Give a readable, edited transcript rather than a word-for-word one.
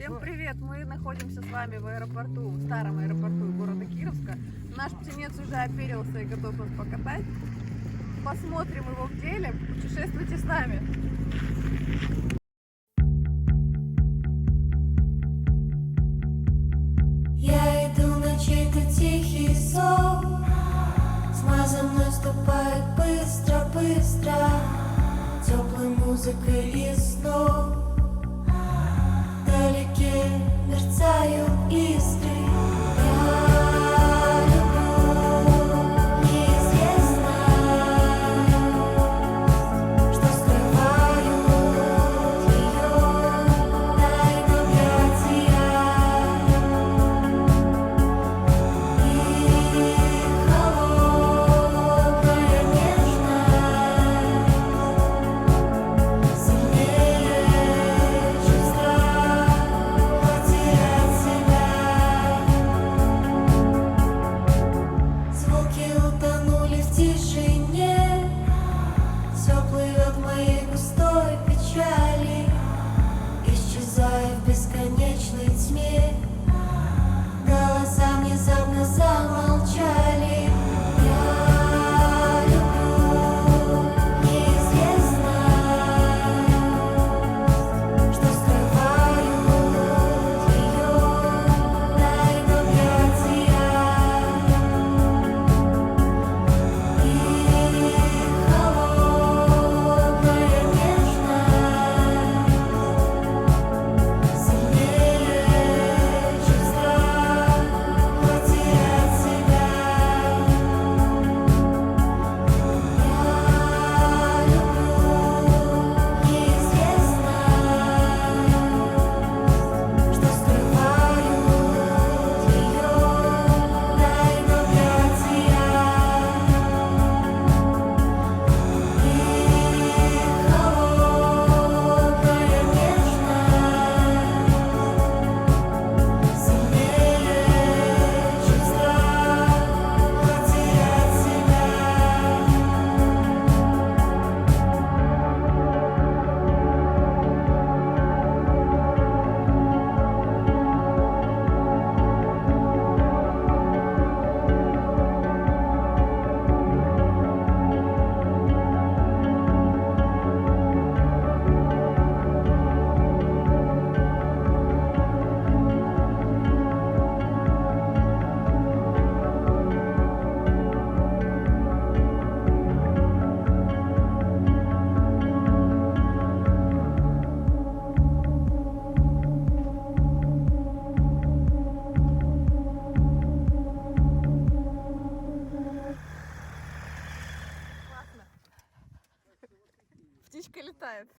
Всем привет! Мы находимся с вами в аэропорту, в старом аэропорту города Кировска. Наш птенец уже оперился и готов нас покатать. Посмотрим его в деле. Путешествуйте с нами! Я иду на чей-то тихий зов, тьма за мной ступает быстро-быстро, теплой музыкой из снов. Вдалеке мерцают искры. Я люблю неизвестность, что скрывают ее тайны объятия. И холодная нежность сильнее, чем страх потерять себя. Звуки утонули в тишине, все плывет в моей густой печали, исчезая в бесконечной тьме. Голоса внезапно замолчали. Я люблю неизвестность, что скрывают ее тайны объятия. И холодная нежность сильнее, чем страх потерять себя. Я люблю неизвестность, что скрывают ее тайны объятия. И холодная нежность сильнее, чем страх потерять себя. Птичка летает.